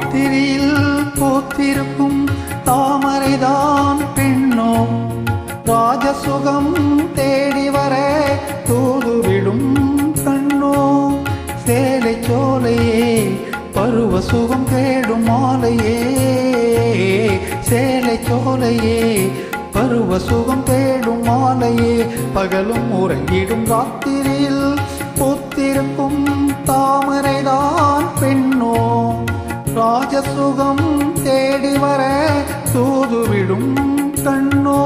ராத்திரியில் பூத்திருக்கும் தாமரைதான் பெண்ணோ, ராஜசுகம் தேடி வர தூதுவிடும் கண்ணோ. சேலை சோலையே பருவ சுகம் தேடும் மாலையே, சேலை சோலையே பருவ சுகம் தேடும் மாலையே. பகலும் உறங்கிடும் ராத்திரியில் பூத்திருக்கும் தாமரைதான் பெண்ணோ, ராஜசுகம் தேடி வர தூதுவிடும் கண்ணோ.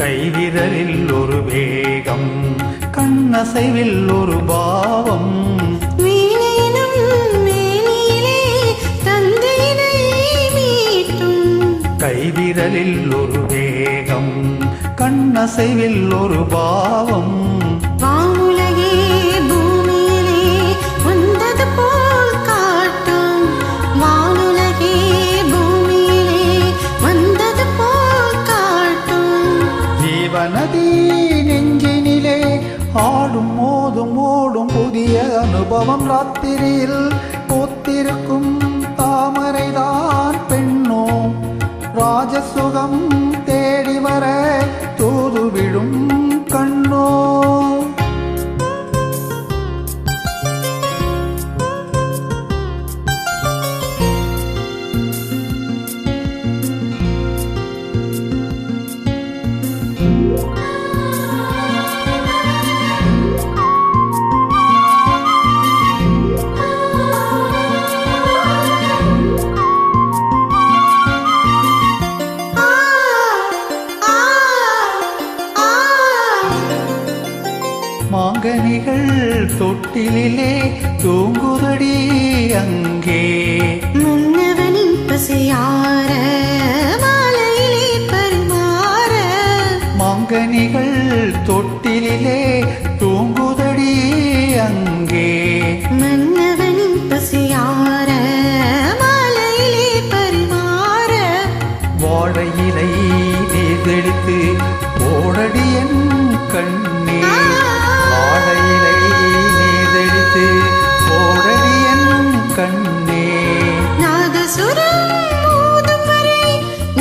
கைவிரலில் ஒரு வேகம், கண்ணசைவில் ஒரு பாவம், கைவிரலில் ஒரு வேகம், கண்ணசைவில் ஒரு பாவம். வானுலகே பூமியிலே வந்தது போல் காட்டும், வானுலகே பூமியிலே வந்தது போல் காட்டும். ஜீவநதி நெஞ்சினிலே ஆடும் மோதும் ஓடும் புதிய அனுபவம். ராத்திரியில் பூத்திருக்கும் தாமரைதான் பெண்ணோ, ராஜசுகம் தேடி வர தூதுவிடும் கண்ணோ. மாங்கனிகள் தொட்டிலே தூங்குதடி அங்கே, மன்னவனின் பசியார மாலையிலே பரிமாற. மாங்கனிகள் தொட்டிலே தூங்குதடி அங்கே, மன்னவனின் பசியார மாலையிலே பரிமாற. வாழையிலை நீதெடுத்து ஓடடி என் கண்ணே, வாழையிலை நீதெடுத்து ஓடடி என் கண்ணே. நாதசுரம் ஊதும் வரை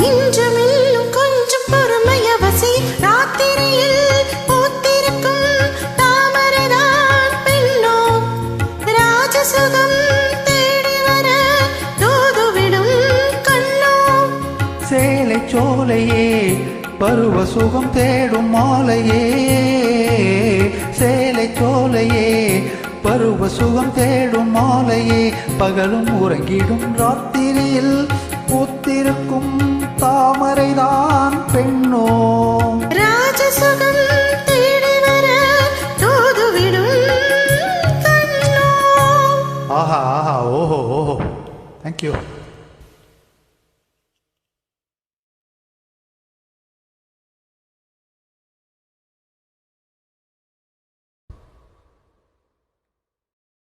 நின்றமெல்லும் கொஞ்சம் பொறுமை அவசி. ராத்திரியில் பூத்திருக்கும் தாமரைதான் பெண்ணோ, ராஜசுகம் தேடி வர தூதுவிடும் கண்ணோ. சேலை சோலையே பருவ சுகம் தேடும் மாலையே, சேலை சோலையே பருவ சுகம் தேடும் மாலையே. பகலும் உறங்கிடும் ராத்திரியில் பூத்திருக்கும் தாமரைதான் பெண்ணோ, ராஜசுகம் தேடி வர தூதுவிடும் கண்ணோ. ஆஹா ஆஹா ஓஹோ ஓஹோ. தேங்க்யூ.